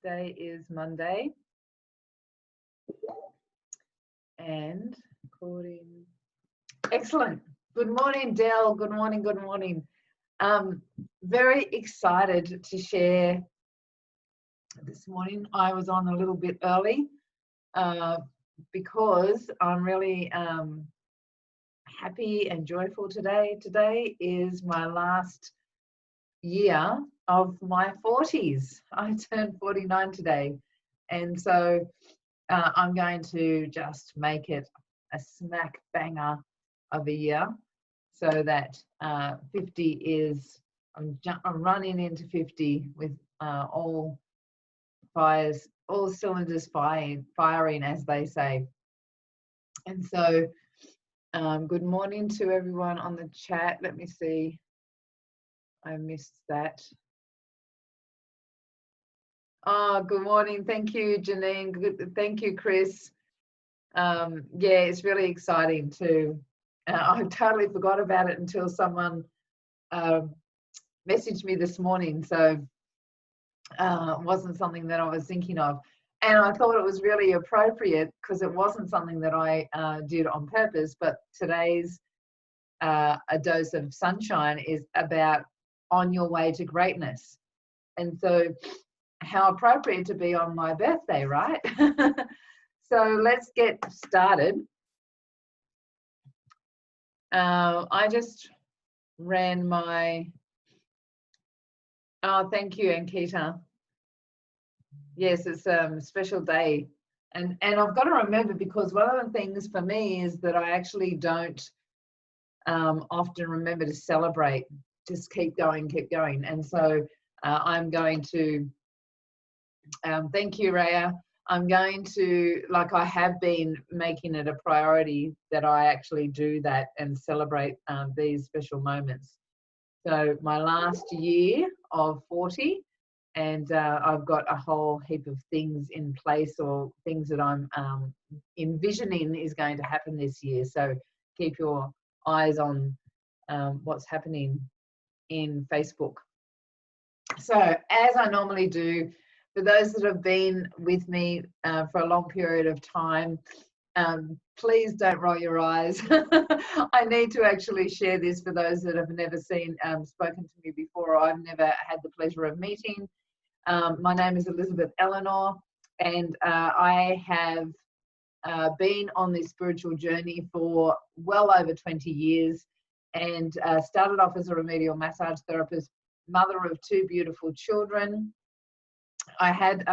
Today is Monday, and recording. Excellent. Good morning, Dell. Good morning. Good morning. Very excited to share this morning. I was on a little bit early because I'm really happy and joyful today. Today is my last year of my 40s. I turned 49 today, and so I'm going to just make it a smack banger of a year, so that 50 is, I'm running into 50 with all cylinders firing, as they say. And so good morning to everyone on the chat. Let me see, I missed that. Oh, good morning. Thank you, Janine. Good. Thank you, Chris. Yeah, it's really exciting to, I totally forgot about it until someone messaged me this morning. So it wasn't something that I was thinking of. And I thought it was really appropriate because it wasn't something that I did on purpose, but today's A Dose of Sunshine is about on your way to greatness. And so how appropriate to be on my birthday, right? So let's get started. I just ran my, oh, thank you, Ankita. Yes, it's a special day. And I've got to remember, because one of the things for me is that I actually don't often remember to celebrate, just keep going. And so I'm going to, thank you, Raya. I'm going to, like I have been making it a priority that I actually do that and celebrate these special moments. So my last year of 40, and I've got a whole heap of things in place, or things that I'm envisioning is going to happen this year. So keep your eyes on what's happening in Facebook. So as I normally do, for those that have been with me for a long period of time, please don't roll your eyes. I need to actually share this for those that have never spoken to me before, or I've never had the pleasure of meeting. My name is Elizabeth Eleanor, and I have been on this spiritual journey for well over 20 years, and started off as a remedial massage therapist, mother of 2 beautiful children. I had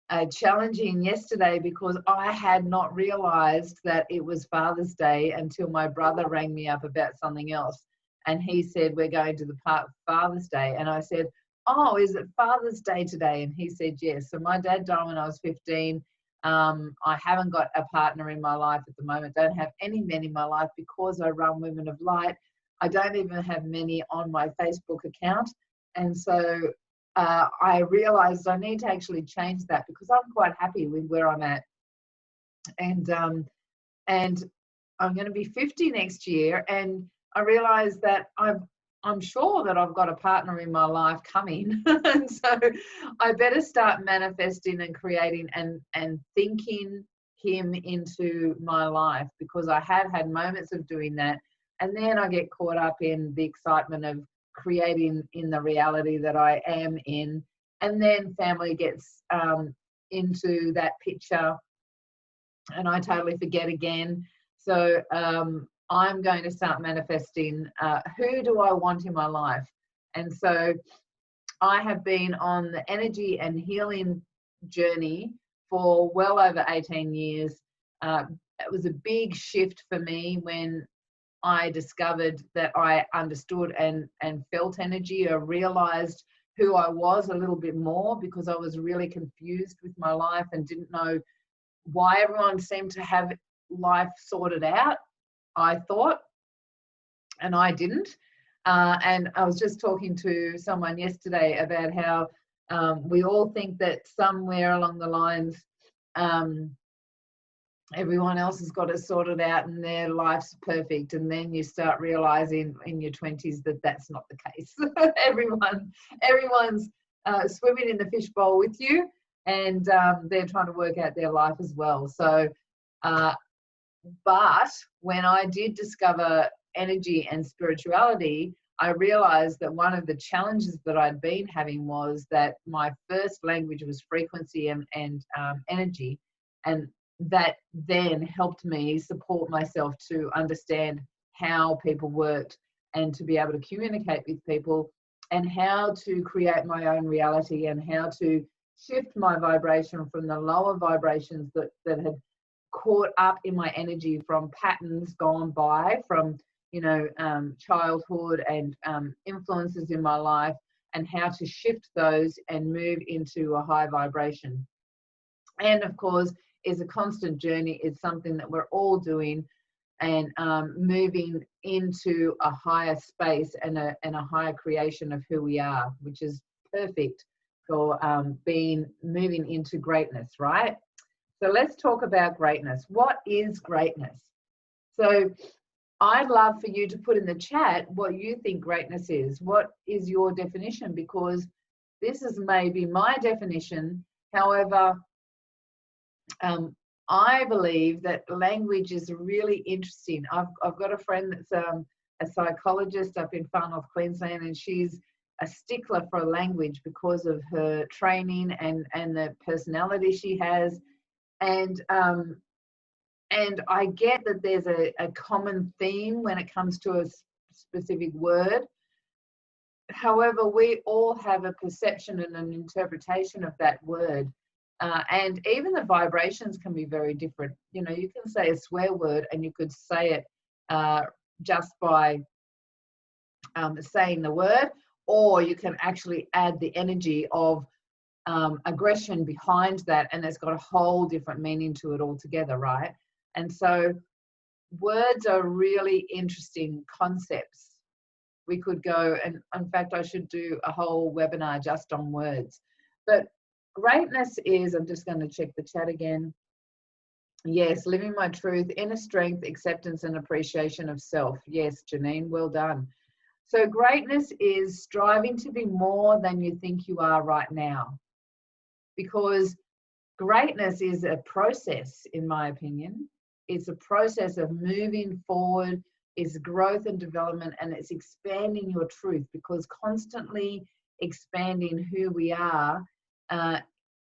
a challenging yesterday because I had not realized that it was Father's Day until my brother rang me up about something else, and he said, we're going to the park for Father's Day. And I said, oh, is it Father's Day today? And he said yes. So my dad died when I was 15. I haven't got a partner in my life at the moment, don't have any men in my life, because I run Women of Light. I don't even have many on my Facebook account. And so I realized I need to actually change that, because I'm quite happy with where I'm at. And I'm going to be 50 next year, and I realized that I'm sure that I've got a partner in my life coming. And so I better start manifesting and creating and thinking him into my life, because I have had moments of doing that, and then I get caught up in the excitement of creating in the reality that I am in, and then family gets into that picture, and I totally forget again. So I'm going to start manifesting who do I want in my life. And so I have been on the energy and healing journey for well over 18 years. It was a big shift for me when I discovered that I understood and felt energy. I realized who I was a little bit more, because I was really confused with my life and didn't know why everyone seemed to have life sorted out, I thought, and I didn't. And I was just talking to someone yesterday about how we all think that somewhere along the lines everyone else has got it sorted out and their life's perfect, and then you start realizing in your 20s that that's not the case. Everyone's swimming in the fishbowl with you, and they're trying to work out their life as well. So, but when I did discover energy and spirituality, I realized that one of the challenges that I'd been having was that my first language was frequency and energy, and that then helped me support myself to understand how people worked and to be able to communicate with people and how to create my own reality and how to shift my vibration from the lower vibrations that had caught up in my energy from patterns gone by, from childhood and influences in my life, and how to shift those and move into a high vibration. And of course, is a constant journey. It's something that we're all doing, and moving into a higher space and a higher creation of who we are, which is perfect for moving into greatness, right? So let's talk about greatness. What is greatness? So I'd love for you to put in the chat what you think greatness is. What is your definition? Because this is maybe my definition. However, I believe that language is really interesting. I've got a friend that's a psychologist up in Far North Queensland, and she's a stickler for language because of her training and the personality she has. And I get that there's a common theme when it comes to a specific word. However, we all have a perception and an interpretation of that word. And even the vibrations can be very different. You know, you can say a swear word and you could say it just by saying the word, or you can actually add the energy of aggression behind that, and it's got a whole different meaning to it altogether, right? And so words are really interesting concepts. We could go, and in fact, I should do a whole webinar just on words. But greatness is, I'm just going to check the chat again. Yes, living my truth, inner strength, acceptance and appreciation of self. Yes, Janine, well done. So greatness is striving to be more than you think you are right now. Because greatness is a process, in my opinion. It's a process of moving forward, it's growth and development, and it's expanding your truth, because constantly expanding who we are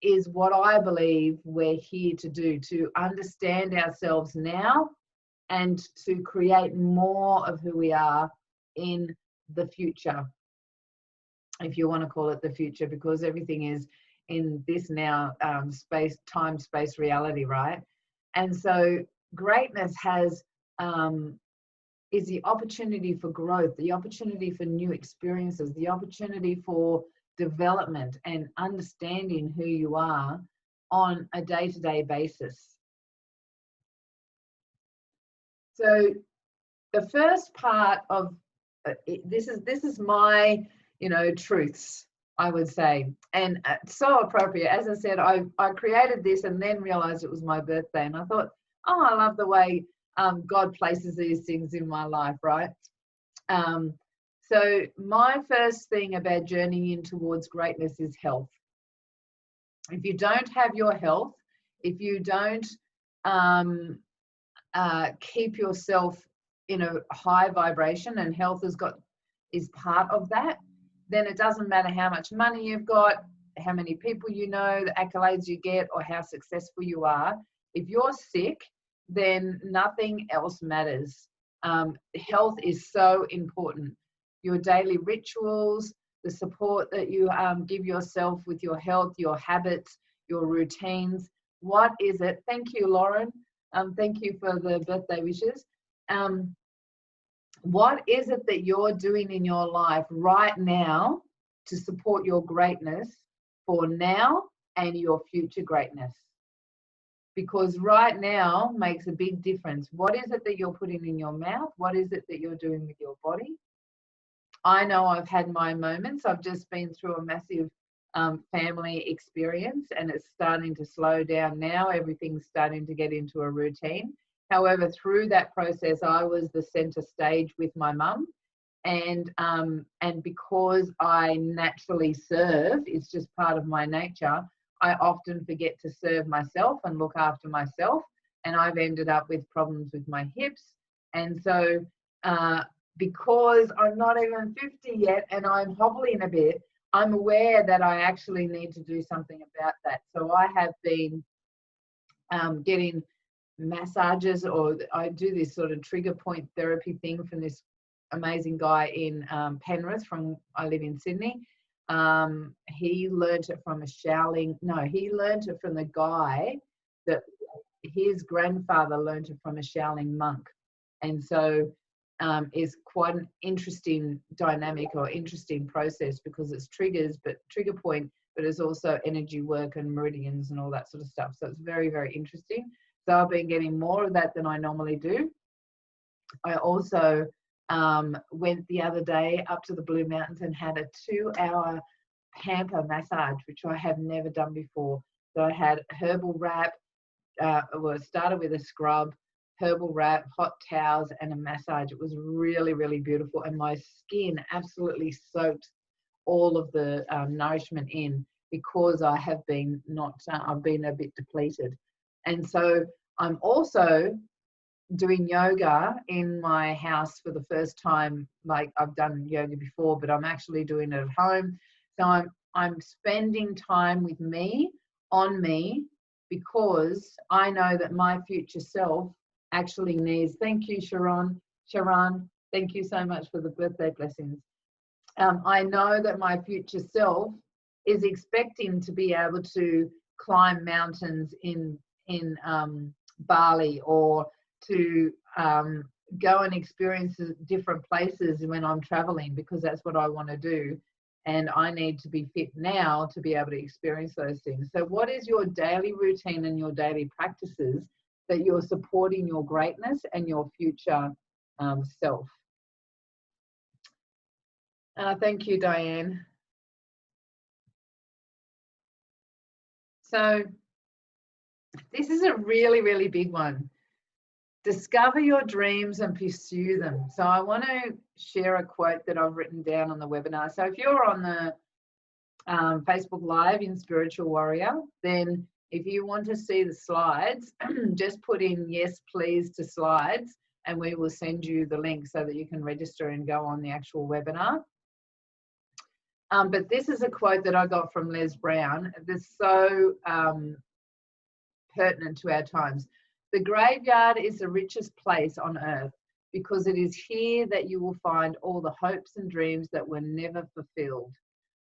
is what I believe we're here to do, to understand ourselves now and to create more of who we are in the future, if you want to call it the future, because everything is in this now time, space, reality, right? And so greatness has is the opportunity for growth, the opportunity for new experiences, the opportunity for development and understanding who you are on a day-to-day basis. So the first part of this is my, truths, I would say, and so appropriate. As I said, I created this and then realized it was my birthday, and I thought, oh, I love the way God places these things in my life, right? So my first thing about journeying in towards greatness is health. If you don't have your health, if you don't keep yourself in a high vibration, and health is part of that, then it doesn't matter how much money you've got, how many people you know, the accolades you get, or how successful you are. If you're sick, then nothing else matters. Health is so important. Your daily rituals, the support that you give yourself with your health, your habits, your routines. What is it? Thank you, Lauren. Thank you for the birthday wishes. What is it that you're doing in your life right now to support your greatness for now and your future greatness? Because right now makes a big difference. What is it that you're putting in your mouth? What is it that you're doing with your body? I know I've had my moments. I've just been through a massive family experience, and it's starting to slow down now. Everything's starting to get into a routine. However, through that process, I was the center stage with my mum, And because I naturally serve, it's just part of my nature, I often forget to serve myself and look after myself. And I've ended up with problems with my hips. And so because I'm not even 50 yet and I'm hobbling a bit, I'm aware that I actually need to do something about that. So I have been getting massages, or I do this sort of trigger point therapy thing from this amazing guy in Penrith. I live in Sydney. He learned it from he learned it from the guy that his grandfather learned it from a Shaolin monk. And so it's quite an interesting dynamic or interesting process, because it's trigger point, but it's also energy work and meridians and all that sort of stuff. So it's very, very interesting. So I've been getting more of that than I normally do. I also went the other day up to the Blue Mountains and had a 2-hour pamper massage, which I have never done before. So I had herbal wrap, it started with a scrub, herbal wrap, hot towels, and a massage. It was really, really beautiful. And my skin absolutely soaked all of the nourishment in, because I have been I've been a bit depleted. And so I'm also doing yoga in my house for the first time. Like, I've done yoga before, but I'm actually doing it at home. So I'm spending time with me, on me, because I know that my future self actually needs, thank you, Sharon, thank you so much for the birthday blessings. I know that my future self is expecting to be able to climb mountains in Bali, or to go and experience different places when I'm traveling, because that's what I want to do. And I need to be fit now to be able to experience those things. So what is your daily routine and your daily practices that you're supporting your greatness and your future self? Thank you, Diane. So this is a really, really big one. Discover your dreams and pursue them. So I want to share a quote that I've written down on the webinar. So if you're on the Facebook Live in Spiritual Warrior, then if you want to see the slides, just put in yes, please to slides, and we will send you the link so that you can register and go on the actual webinar. But this is a quote that I got from Les Brown that's so pertinent to our times. The graveyard is the richest place on earth, because it is here that you will find all the hopes and dreams that were never fulfilled,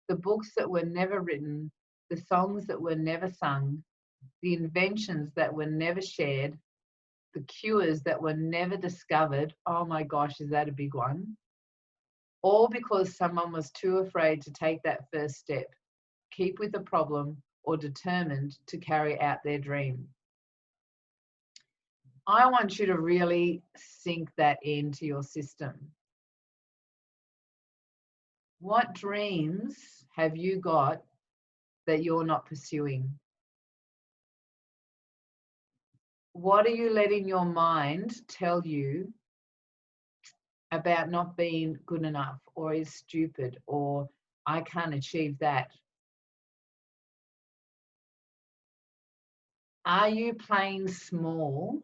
the books that were never written, the songs that were never sung, the inventions that were never shared, the cures that were never discovered. Oh my gosh, is that a big one? All because someone was too afraid to take that first step, keep with the problem, or determined to carry out their dream. I want you to really sink that into your system. What dreams have you got that you're not pursuing? What are you letting your mind tell you about not being good enough, or is stupid, or I can't achieve that? Are you playing small?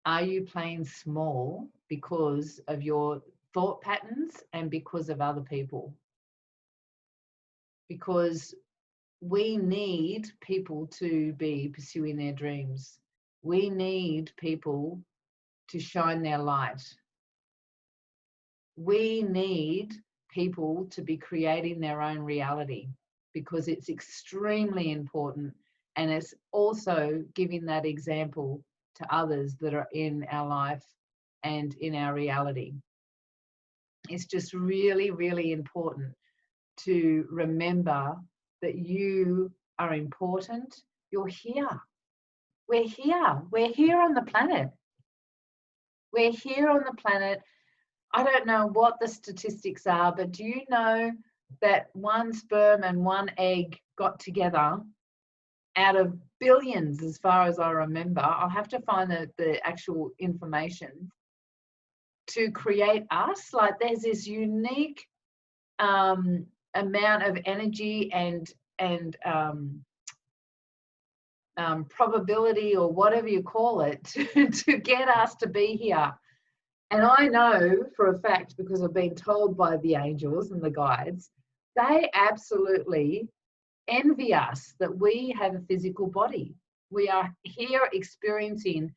Are you playing small because of your thought patterns and because of other people? Because we need people to be pursuing their dreams. We need people to shine their light. We need people to be creating their own reality, because it's extremely important, and it's also giving that example to others that are in our life and in our reality. It's just really, really important to remember that you are important. You're here. We're here. We're here on the planet. We're here on the planet. I don't know what the statistics are, but do you know that one sperm and one egg got together out of billions, as far as I remember? I'll have to find the actual information, to create us. Like there's this unique amount of energy and probability, or whatever you call it, to get us to be here. And I know for a fact, because I've been told by the angels and the guides, they absolutely envy us that we have a physical body. We are here experiencing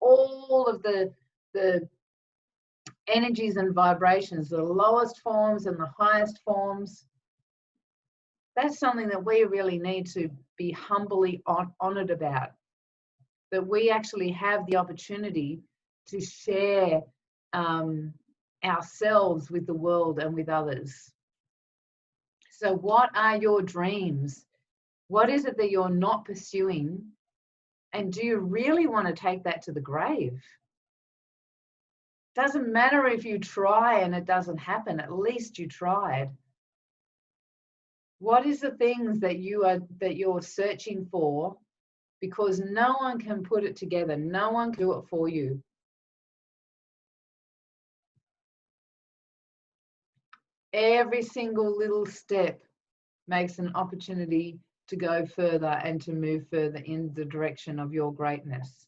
all of the energies and vibrations, the lowest forms and the highest forms. That's something that we really need to be humbly honored about, that we actually have the opportunity to share ourselves with the world and with others. So what are your dreams? What is it that you're not pursuing? And do you really want to take that to the grave? Doesn't matter if you try and it doesn't happen, at least you tried. What is the things that you're searching for? Because no one can put it together. No one can do it for you. Every single little step makes an opportunity to go further and to move further in the direction of your greatness.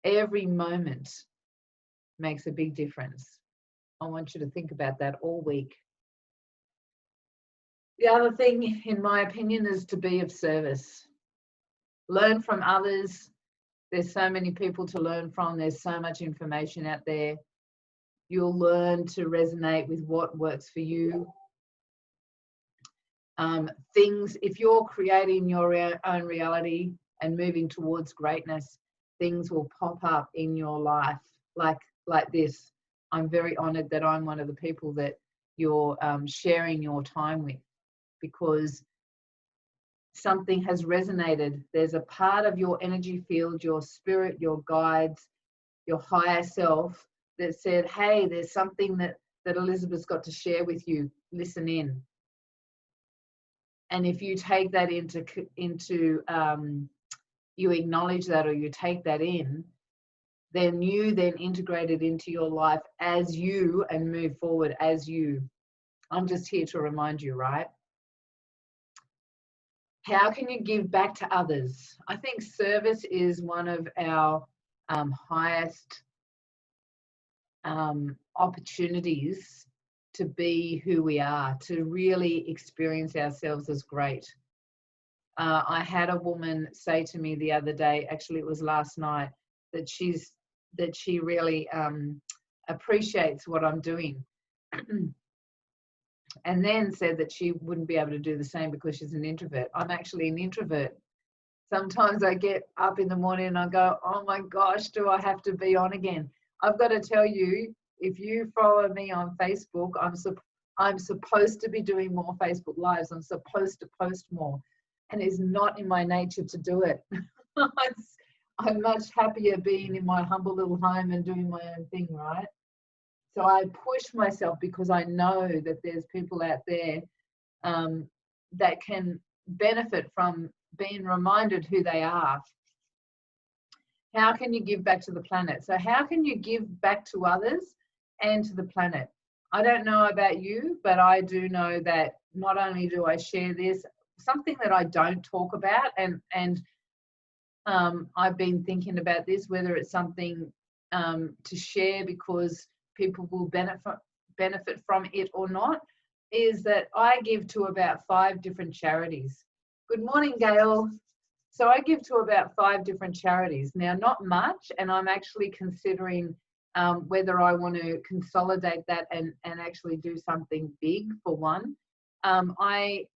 Every moment makes a big difference. I want you to think about that all week. The other thing, in my opinion, is to be of service. Learn from others. There's so many people to learn from. There's so much information out there. You'll learn to resonate with what works for you. Things, if you're creating your own reality and moving towards greatness, things will pop up in your life like this. I'm very honored that I'm one of the people that you're sharing your time with, because something has resonated. There's a part of your energy field, your spirit, your guides, your higher self that said, hey, there's something that Elizabeth's got to share with you. Listen in. And if you take that into you acknowledge that, or you take that in, then you then integrate it into your life as you and move forward as you. I'm just here to remind you, right? How can you give back to others? I think service is one of our highest opportunities to be who we are, to really experience ourselves as great. I had a woman say to me the other day, actually it was last night, that she really appreciates what I'm doing. And then said that she wouldn't be able to do the same because she's an introvert. I'm actually an introvert. Sometimes I get up in the morning and I go, oh my gosh, do I have to be on again? I've got to tell you, if you follow me on Facebook, I'm supposed to be doing more Facebook Lives. I'm supposed to post more. And it's not in my nature to do it. I'm much happier being in my humble little home and doing my own thing, right? So I push myself because I know that there's people out there that can benefit from being reminded who they are. How can you give back to the planet? So how can you give back to others and to the planet? I don't know about you, but I do know that not only do I share this, something that I don't talk about, and I've been thinking about this, whether it's something to share because people will benefit from it or not, is that I give to about 5 different charities. Good morning, Gail. So I give to about 5 different charities. Now, not much, and I'm actually considering whether I want to consolidate that and actually do something big for one.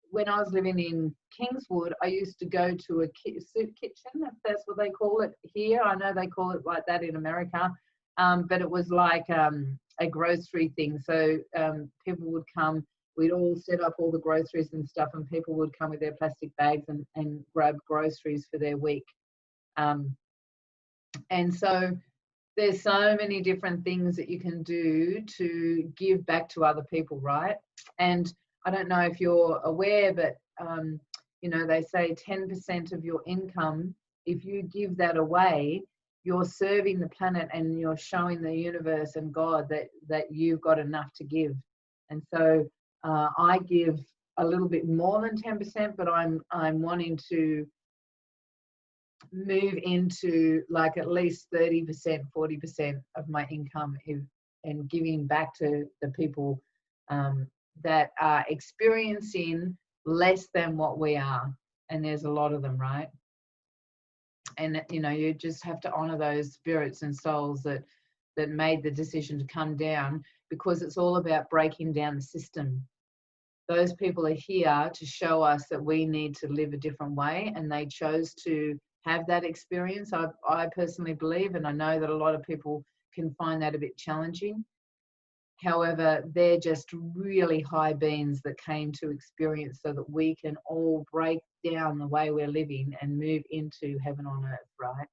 When I was living in Kingswood, I used to go to a soup kitchen, if that's what they call it here. I know they call it like that in America. But it was like a grocery thing. So people would come, we'd all set up all the groceries and stuff, and people would come with their plastic bags and grab groceries for their week. And so there's so many different things that you can do to give back to other people, right? And I don't know if you're aware, but you know, they say 10% of your income, if you give that away, you're serving the planet and you're showing the universe and God that you've got enough to give. And so I give a little bit more than 10%, but I'm wanting to move into like at least 30%, 40% of my income and giving back to the people that are experiencing less than what we are. And there's a lot of them, right? And you know, you just have to honor those spirits and souls that made the decision to come down, because it's all about breaking down the system. Those people are here to show us that we need to live a different way, and they chose to have that experience. I personally believe, and I know that a lot of people can find that a bit challenging. However, they're just really high beings that came to experience so that we can all break down the way we're living and move into heaven on earth, right?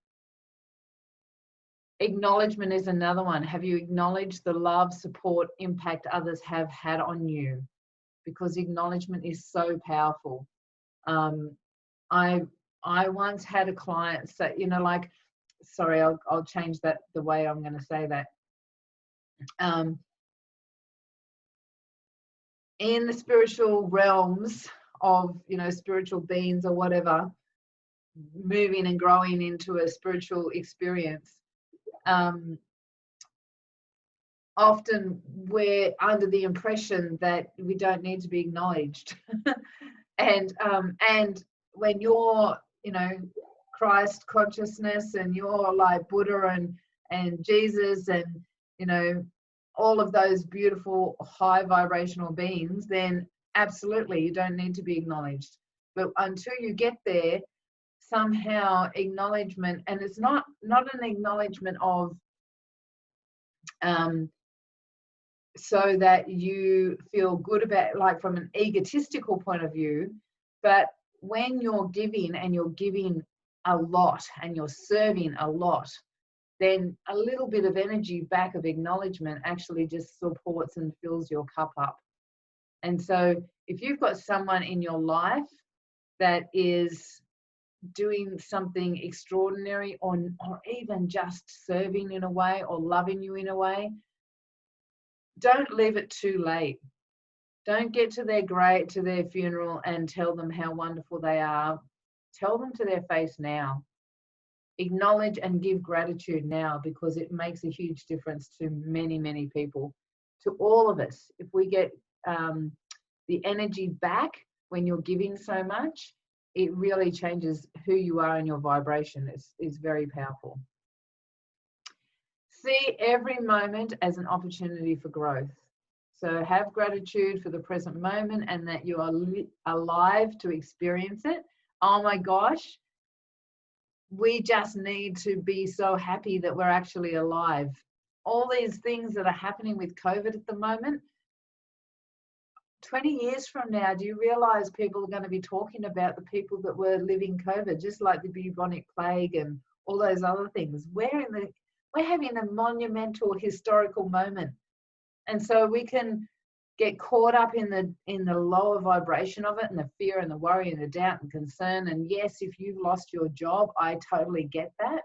Acknowledgement is another one. Have you acknowledged the love, support, impact others have had on you? Because acknowledgement is so powerful. I once had a client say, you know, like, sorry, I'll change that the way I'm going to say that. In the spiritual realms of, you know, spiritual beings or whatever, moving and growing into a spiritual experience, often we're under the impression that we don't need to be acknowledged. and when you're, you know, Christ consciousness and you're like Buddha and Jesus and, you know, all of those beautiful high vibrational beings, then absolutely you don't need to be acknowledged. But until you get there, somehow acknowledgement, and it's not an acknowledgement of so that you feel good about, like from an egotistical point of view, but when you're giving and you're giving a lot and you're serving a lot, then a little bit of energy back of acknowledgement actually just supports and fills your cup up. And so if you've got someone in your life that is doing something extraordinary, or even just serving in a way or loving you in a way, don't leave it too late. Don't get to their funeral and tell them how wonderful they are. Tell them to their face now. Acknowledge and give gratitude now, because it makes a huge difference to many, many people, to all of us. If we get the energy back when you're giving so much, it really changes who you are in your vibration. It's very powerful. See every moment as an opportunity for growth. So have gratitude for the present moment and that you are alive to experience it. Oh my gosh, we just need to be so happy that we're actually alive. All these things that are happening with COVID at the moment, 20 years from now, do you realize people are going to be talking about the people that were living COVID, just like the bubonic plague and all those other things? We're having a monumental historical moment. And so we can get caught up in the lower vibration of it, and the fear and the worry and the doubt and concern. And yes, if you've lost your job, I totally get that.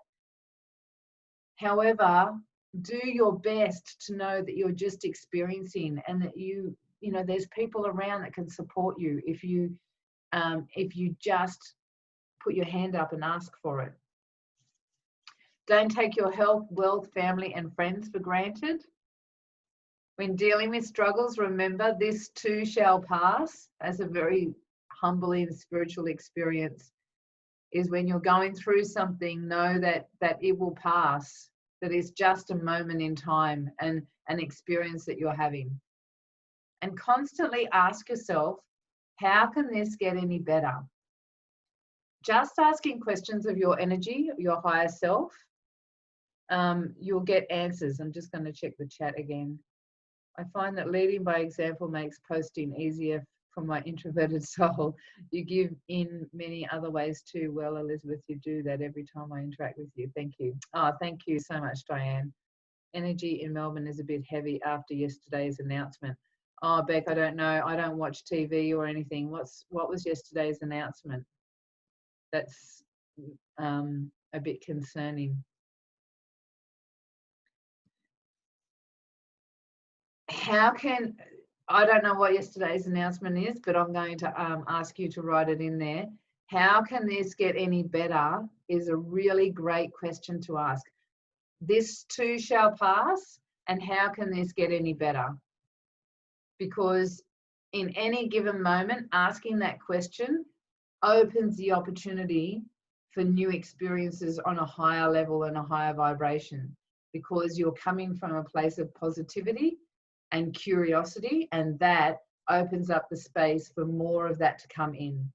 However, do your best to know that you're just experiencing, and that you know, there's people around that can support you if you just put your hand up and ask for it. Don't take your health, wealth, family, and friends for granted. When dealing with struggles, remember this too shall pass. As a very humbling spiritual experience is when you're going through something, know that it will pass, that it's just a moment in time and an experience that you're having. And constantly ask yourself, how can this get any better? Just asking questions of your energy, your higher self, you'll get answers. I'm just going to check the chat again. I find that leading by example makes posting easier for my introverted soul. You give in many other ways too. Well, Elizabeth, you do that every time I interact with you. Thank you. Oh, thank you so much, Diane. Energy in Melbourne is a bit heavy after yesterday's announcement. Oh, Beck, I don't know. I don't watch TV or anything. What was yesterday's announcement? That's a bit concerning. how can, I don't know what yesterday's announcement is, but I'm going to ask you to write it in there. How can this get any better is a really great question to ask. This too shall pass, and how can this get any better? Because in any given moment, asking that question opens the opportunity for new experiences on a higher level and a higher vibration, because you're coming from a place of positivity and curiosity, and that opens up the space for more of that to come in.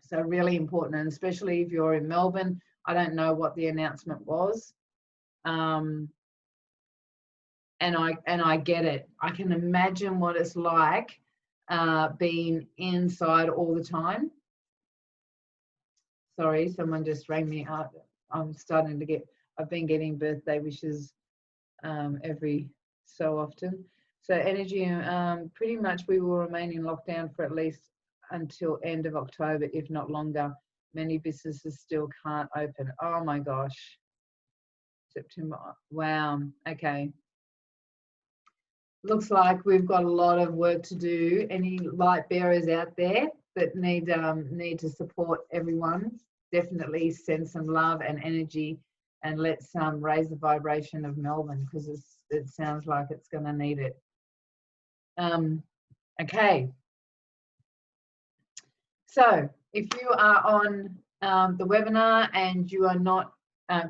So really important, and especially if you're in Melbourne. I don't know what the announcement was, and I get it. I can imagine what it's like being inside all the time. Sorry, someone just rang me up. I've been getting birthday wishes every so often. So energy, pretty much we will remain in lockdown for at least until end of October, if not longer. Many businesses still can't open. Oh my gosh. September. Wow. Okay. Looks like we've got a lot of work to do. Any light bearers out there that need to support everyone, definitely send some love and energy, and let's raise the vibration of Melbourne, because it sounds like it's going to need it. Okay. So if you are on the webinar and you are not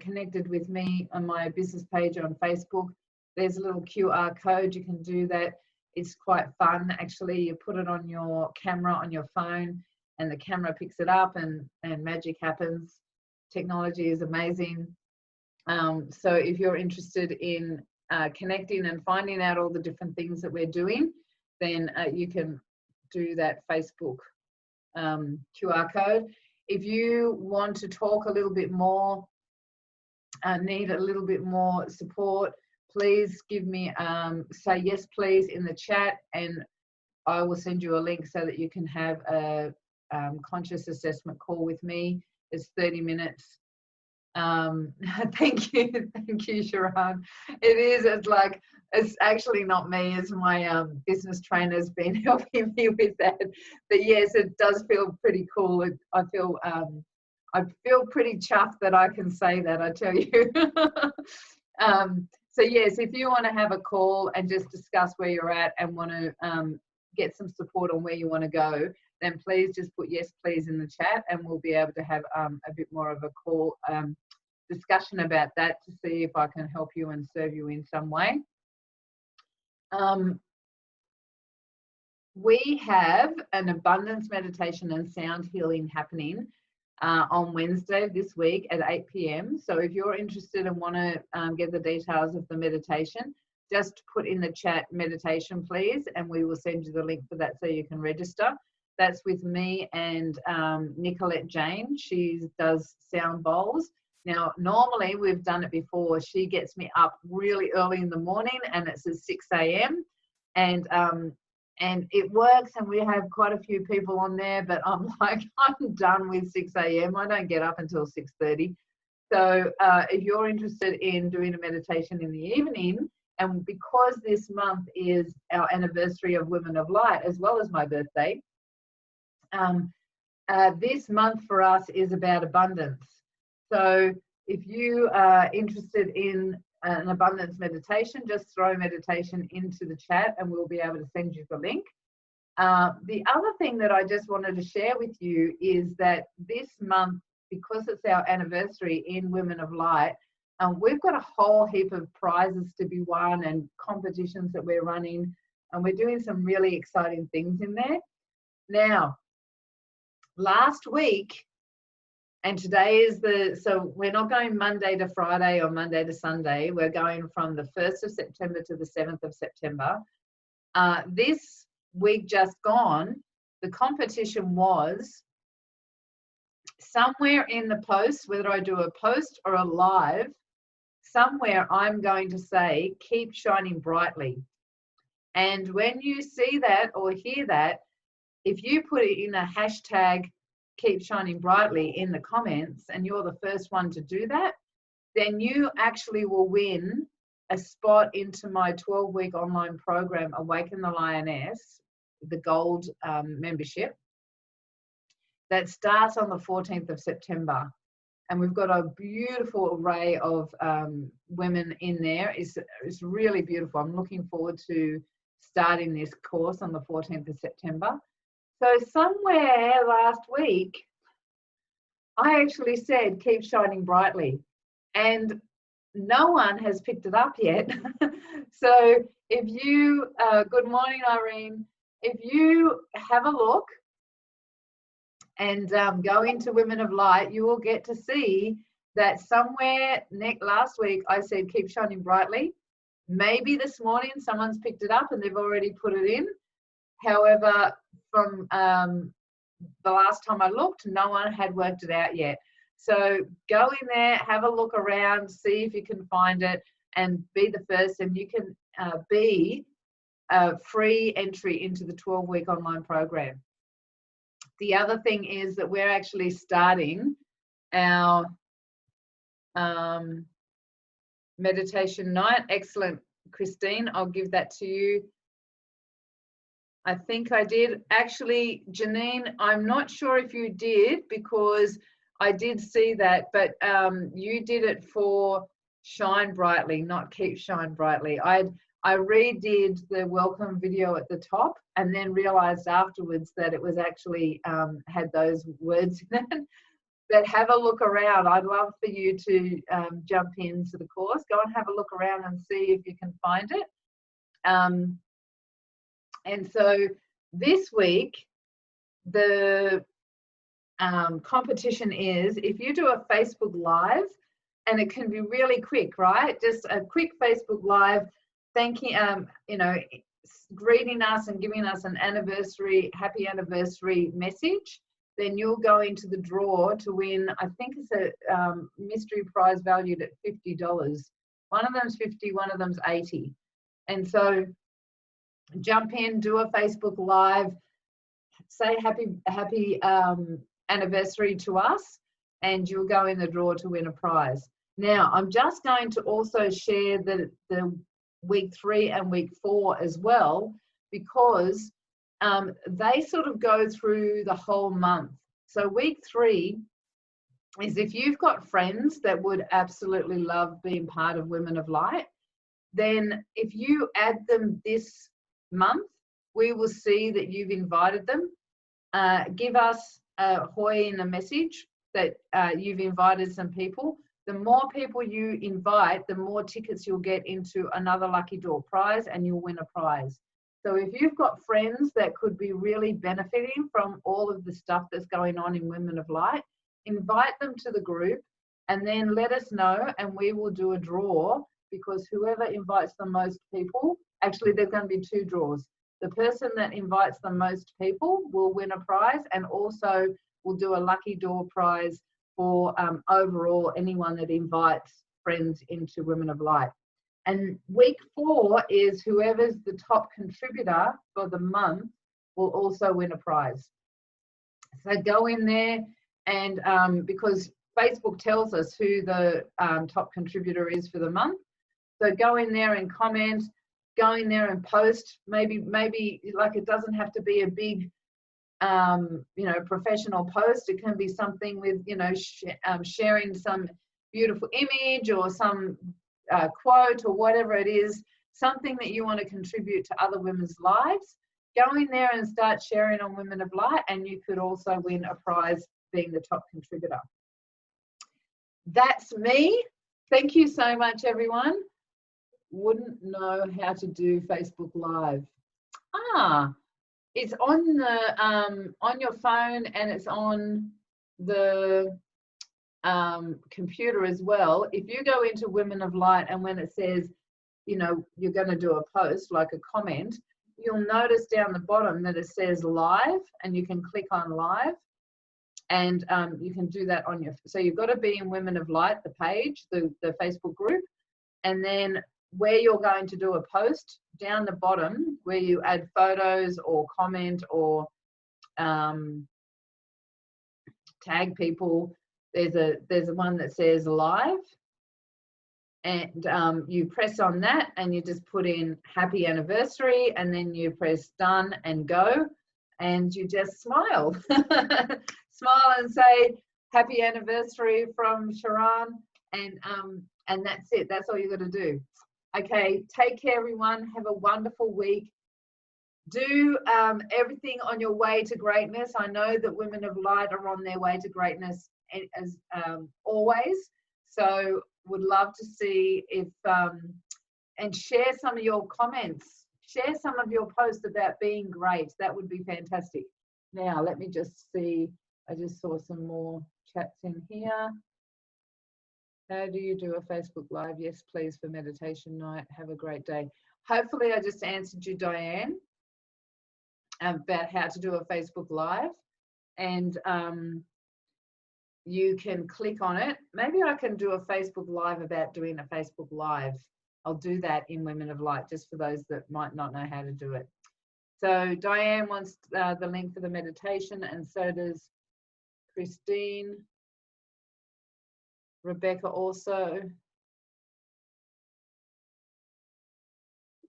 connected with me on my business page on Facebook, there's a little QR code. You can do that. It's quite fun, actually. You put it on your camera on your phone, and the camera picks it up, and magic happens. Technology is amazing. So if you're interested in connecting and finding out all the different things that we're doing, then you can do that Facebook QR code. If you want to talk a little bit more, need a little bit more support, please give me, say yes please in the chat, and I will send you a link so that you can have a conscious assessment call with me. It's 30 minutes. Thank you, Sharon. It is, it's actually not me, it's my business trainer's been helping me with that. But yes, it does feel pretty cool. I feel pretty chuffed that I can say that, I tell you. So yes, if you want to have a call and just discuss where you're at and want to get some support on where you want to go, then please just put yes please in the chat, and we'll be able to have a bit more of a call discussion about that, to see if I can help you and serve you in some way. We have an abundance meditation and sound healing happening on Wednesday this week at 8 p.m. So if you're interested and want to get the details of the meditation, just put in the chat meditation please, and we will send you the link for that so you can register. That's with me and Nicolette Jane. She does sound bowls. Now, normally we've done it before. She gets me up really early in the morning, and it's at 6 a.m. And it works, and we have quite a few people on there, but I'm like, I'm done with 6 a.m. I don't get up until 6:30. So if you're interested in doing a meditation in the evening, and because this month is our anniversary of Women of Light, as well as my birthday, this month for us is about abundance. So if you are interested in an abundance meditation, just throw meditation into the chat and we'll be able to send you the link. The other thing that I just wanted to share with you is that this month, because it's our anniversary in Women of Light, we've got a whole heap of prizes to be won and competitions that we're running, and we're doing some really exciting things in there. Now, last week, and today is so we're not going Monday to Friday or Monday to Sunday. We're going from the 1st of September to the 7th of September. This week just gone, the competition was somewhere in the post, whether I do a post or a live, somewhere I'm going to say, keep shining brightly. And when you see that or hear that, if you put it in a hashtag, keep shining brightly in the comments, and you're the first one to do that, then you actually will win a spot into my 12-week online program, Awaken the Lioness, the gold membership, that starts on the 14th of September. And we've got a beautiful array of women in there. It's really beautiful. I'm looking forward to starting this course on the 14th of September. So somewhere last week, I actually said, keep shining brightly. And no one has picked it up yet. So if you, good morning, Irene. If you have a look and go into Women of Light, you will get to see that somewhere last week I said, keep shining brightly. Maybe this morning someone's picked it up and they've already put it in. However, from the last time I looked, no one had worked it out yet. So go in there, have a look around, see if you can find it, and be the first, and you can be a free entry into the 12-week online program. The other thing is that we're actually starting our meditation night. Excellent, Christine. I'll give that to you. I think I did. Actually, Janine, I'm not sure if you did, because I did see that, but you did it for Shine Brightly, not Keep Shine Brightly. I redid the welcome video at the top and then realized afterwards that it was actually had those words in it. But have a look around. I'd love for you to jump into the course. Go and have a look around and see if you can find it. And so this week, the competition is, if you do a Facebook Live, and it can be really quick, right? Just a quick Facebook Live, thanking, you know, greeting us and giving us an anniversary, happy anniversary message, then you'll go into the draw to win, I think it's a mystery prize valued at $50. One of them's 50, one of them's 80. And so jump in, do a Facebook Live, say happy anniversary to us, and you'll go in the draw to win a prize. Now, I'm just going to also share the week 3 and week 4 as well, because they sort of go through the whole month. So week 3 is if you've got friends that would absolutely love being part of Women of Light, then if you add them this month, we will see that you've invited them. Give us a hoy in a message that you've invited some people. The more people you invite, the more tickets you'll get into another lucky draw prize, and you'll win a prize. So if you've got friends that could be really benefiting from all of the stuff that's going on in Women of Light, invite them to the group and then let us know, and we will do a draw, because whoever invites the most people, actually there's going to be 2 draws. The person that invites the most people will win a prize, and also we'll do a lucky draw prize for overall anyone that invites friends into Women of Light. And week 4 is whoever's the top contributor for the month will also win a prize. So go in there, and because Facebook tells us who the top contributor is for the month. So go in there and comment, go in there and post. Maybe like, it doesn't have to be a big, you know, professional post. It can be something with, you know, sharing some beautiful image or some quote or whatever it is, something that you want to contribute to other women's lives. Go in there and start sharing on Women of Light, and you could also win a prize being the top contributor. That's me. Thank you so much, everyone. Wouldn't know how to do Facebook Live. It's on the on your phone, and it's on the computer as well. If you go into Women of Light, and when it says, you know, you're going to do a post, like a comment, you'll notice down the bottom that it says live, and you can click on live, and you can do that on your, so you've got to be in Women of Light, the page, the Facebook group, and then where you're going to do a post, down the bottom where you add photos or comment or tag people, there's a one that says live, And you press on that and you just put in happy anniversary, and then you press done and go, and you just smile. Smile and say happy anniversary from Sharon, and that's it. That's all you got to do. Okay, take care everyone. Have a wonderful week. Do everything on your way to greatness. I know that Women of Light are on their way to greatness as always. So would love to see if, and share some of your comments. Share some of your posts about being great. That would be fantastic. Now, let me just see. I just saw some more chats in here. How do you do a Facebook Live? Yes, please, for meditation night. Have a great day. Hopefully, I just answered you, Diane, about how to do a Facebook Live. And you can click on it. Maybe I can do a Facebook Live about doing a Facebook Live. I'll do that in Women of Light, just for those that might not know how to do it. So Diane wants the link for the meditation, and so does Christine. Rebecca also.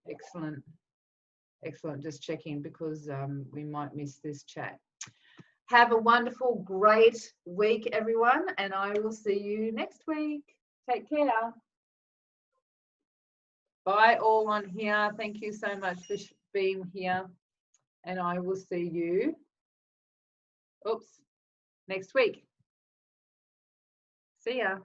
Excellent. Excellent. Just checking because we might miss this chat. Have a wonderful, great week, everyone, and I will see you next week. Take care. Bye, all on here. Thank you so much for being here, and I will see you, next week. See ya.